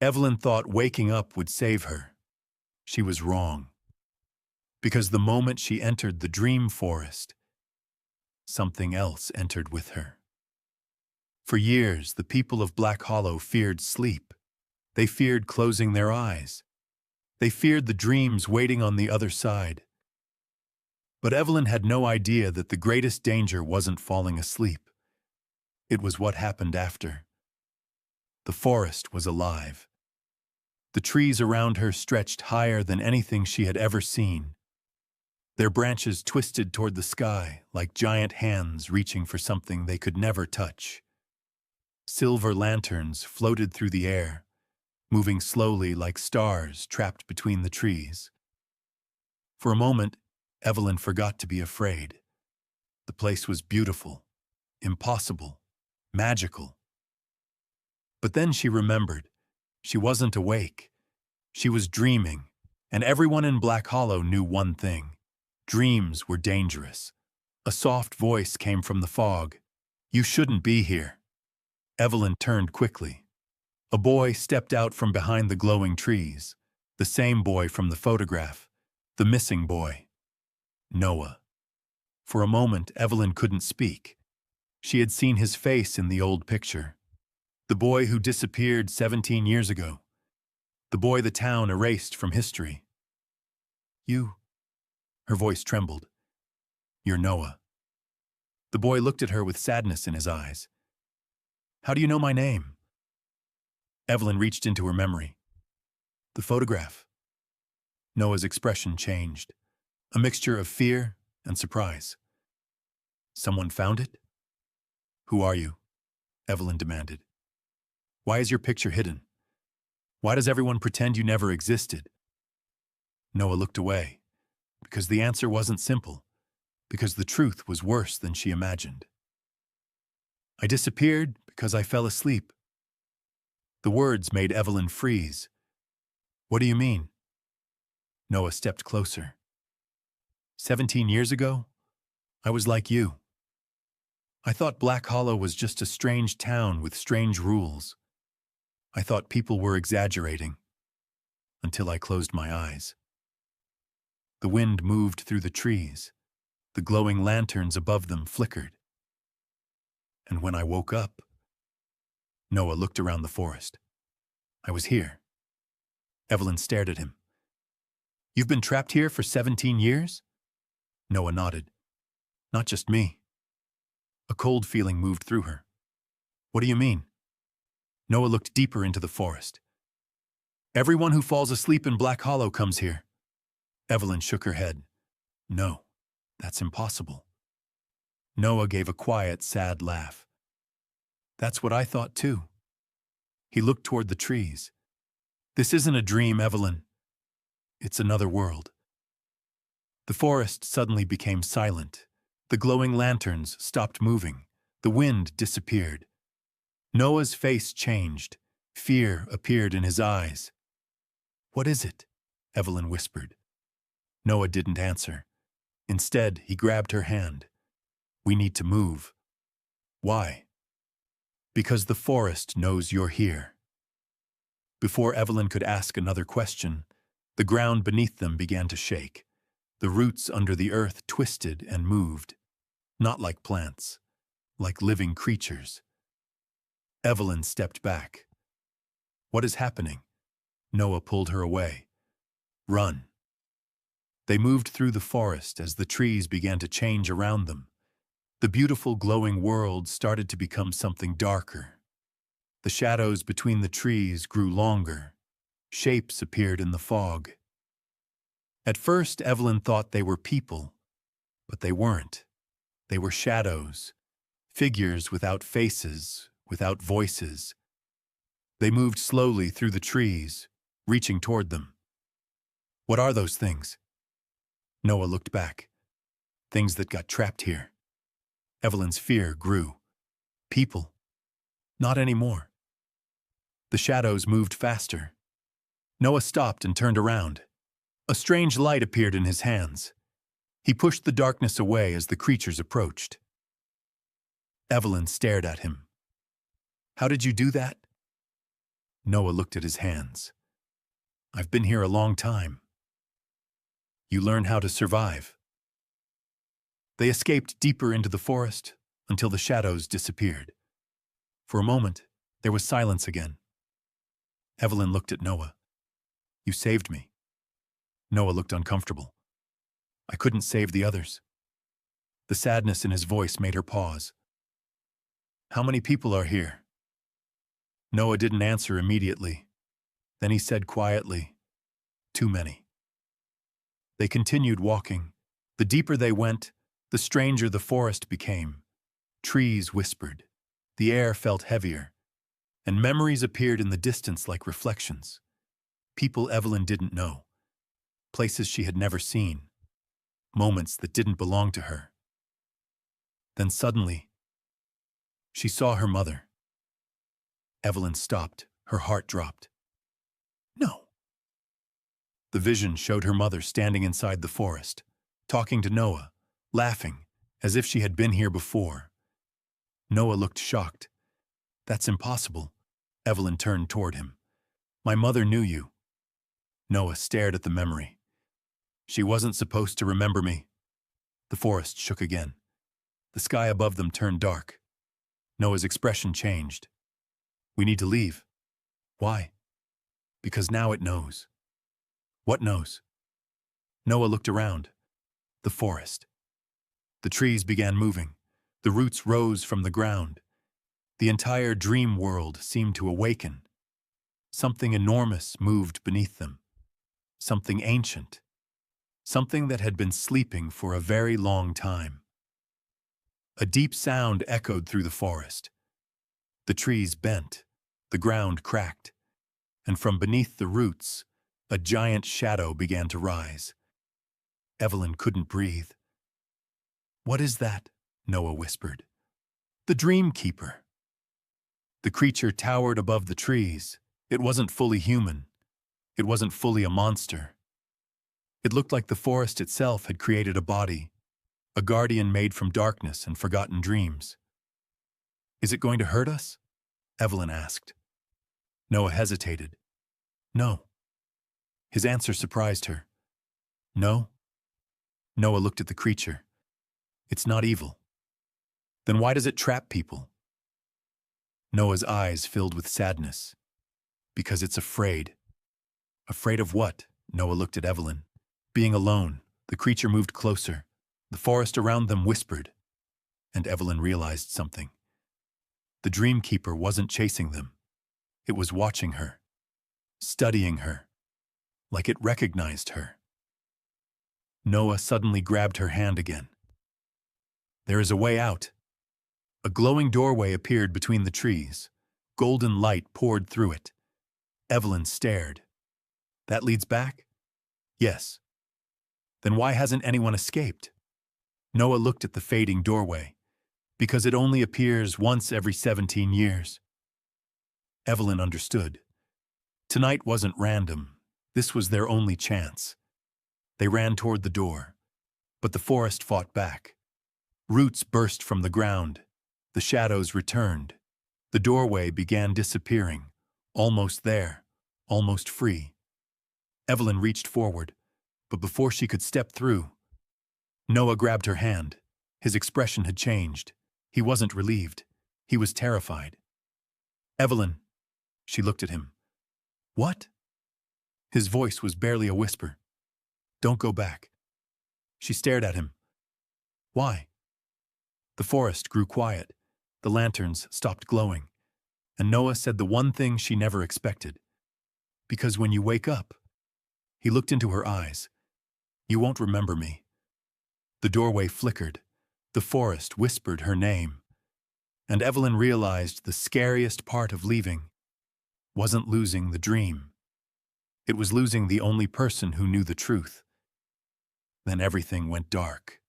Evelyn thought waking up would save her. She was wrong. Because the moment she entered the dream forest, something else entered with her. For years, the people of Black Hollow feared sleep. They feared closing their eyes. They feared the dreams waiting on the other side. But Evelyn had no idea that the greatest danger wasn't falling asleep. It was what happened after. The forest was alive. The trees around her stretched higher than anything she had ever seen. Their branches twisted toward the sky like giant hands reaching for something they could never touch. Silver lanterns floated through the air, moving slowly like stars trapped between the trees. For a moment, Evelyn forgot to be afraid. The place was beautiful, impossible, magical. But then she remembered. She wasn't awake. She was dreaming, and everyone in Black Hollow knew one thing. Dreams were dangerous. A soft voice came from the fog. "You shouldn't be here." Evelyn turned quickly. A boy stepped out from behind the glowing trees. The same boy from the photograph. The missing boy. Noah. For a moment, Evelyn couldn't speak. She had seen his face in the old picture. The boy who disappeared 17 years ago. The boy the town erased from history. "You," her voice trembled. "You're Noah." The boy looked at her with sadness in his eyes. "How do you know my name?" Evelyn reached into her memory. "The photograph." Noah's expression changed, a mixture of fear and surprise. "Someone found it?" "Who are you?" Evelyn demanded. "Why is your picture hidden? Why does everyone pretend you never existed?" Noah looked away, because the answer wasn't simple, because the truth was worse than she imagined. "I disappeared because I fell asleep." The words made Evelyn freeze. "What do you mean?" Noah stepped closer. 17 years ago, I was like you. I thought Black Hollow was just a strange town with strange rules. I thought people were exaggerating, until I closed my eyes. The wind moved through the trees. The glowing lanterns above them flickered. And when I woke up, Noah looked around the forest. I was here. Evelyn stared at him. "You've been trapped here for 17 years? Noah nodded. "Not just me." A cold feeling moved through her. "What do you mean?" Noah looked deeper into the forest. "Everyone who falls asleep in Black Hollow comes here." Evelyn shook her head. "No, that's impossible." Noah gave a quiet, sad laugh. "That's what I thought too." He looked toward the trees. "This isn't a dream, Evelyn. It's another world." The forest suddenly became silent. The glowing lanterns stopped moving. The wind disappeared. Noah's face changed. Fear appeared in his eyes. "What is it?" Evelyn whispered. Noah didn't answer. Instead, he grabbed her hand. "We need to move." "Why?" "Because the forest knows you're here." Before Evelyn could ask another question, the ground beneath them began to shake. The roots under the earth twisted and moved, not like plants, like living creatures. Evelyn stepped back. "What is happening?" Noah pulled her away. "Run." They moved through the forest as the trees began to change around them. The beautiful glowing world started to become something darker. The shadows between the trees grew longer. Shapes appeared in the fog. At first, Evelyn thought they were people, but they weren't. They were shadows, figures without faces, without voices. They moved slowly through the trees, reaching toward them. "What are those things?" Noah looked back. "Things that got trapped here." Evelyn's fear grew. "People? Not anymore." The shadows moved faster. Noah stopped and turned around. A strange light appeared in his hands. He pushed the darkness away as the creatures approached. Evelyn stared at him. "How did you do that?" Noah looked at his hands. I've been here a long time. You learn how to survive. They escaped deeper into the forest until the shadows disappeared. For a moment, there was silence again. Evelyn looked at Noah. You saved me. Noah looked uncomfortable. I couldn't save the others. The sadness in his voice made her pause. How many people are here? Noah didn't answer immediately. Then he said quietly, too many. They continued walking. The deeper they went, the stranger the forest became. Trees whispered. The air felt heavier. And memories appeared in the distance like reflections. People Evelyn didn't know. Places she had never seen. Moments that didn't belong to her. Then suddenly, she saw her mother. Evelyn stopped. Her heart dropped. No. The vision showed her mother standing inside the forest, talking to Noah, laughing, as if she had been here before. Noah looked shocked. That's impossible. Evelyn turned toward him. My mother knew you. Noah stared at the memory. She wasn't supposed to remember me. The forest shook again. The sky above them turned dark. Noah's expression changed. We need to leave. Why? Because now it knows. What knows? Noah looked around. The forest. The trees began moving. The roots rose from the ground. The entire dream world seemed to awaken. Something enormous moved beneath them. Something ancient. Something that had been sleeping for a very long time. A deep sound echoed through the forest. The trees bent. The ground cracked. And from beneath the roots, a giant shadow began to rise. Evelyn couldn't breathe. What is that? Noah whispered. The Dream Keeper. The creature towered above the trees. It wasn't fully human. It wasn't fully a monster. It looked like the forest itself had created a body, a guardian made from darkness and forgotten dreams. Is it going to hurt us? Evelyn asked. Noah hesitated. No. His answer surprised her. No? Noah looked at the creature. It's not evil. Then why does it trap people? Noah's eyes filled with sadness. Because it's afraid. Afraid of what? Noah looked at Evelyn. Being alone, the creature moved closer. The forest around them whispered. And Evelyn realized something. The Dream Keeper wasn't chasing them. It was watching her. Studying her. Like it recognized her. Noah suddenly grabbed her hand again. There is a way out. A glowing doorway appeared between the trees. Golden light poured through it. Evelyn stared. That leads back? Yes. Then why hasn't anyone escaped? Noah looked at the fading doorway. Because it only appears once every 17 years. Evelyn understood. Tonight wasn't random. This was their only chance. They ran toward the door. But the forest fought back. Roots burst from the ground. The shadows returned. The doorway began disappearing. Almost there. Almost free. Evelyn reached forward. But before she could step through, Noah grabbed her hand. His expression had changed. He wasn't relieved. He was terrified. Evelyn. She looked at him. What? His voice was barely a whisper. Don't go back. She stared at him. Why? The forest grew quiet. The lanterns stopped glowing. And Noah said the one thing she never expected. Because when you wake up, he looked into her eyes. You won't remember me. The doorway flickered. The forest whispered her name. And Evelyn realized the scariest part of leaving wasn't losing the dream. It was losing the only person who knew the truth. Then everything went dark.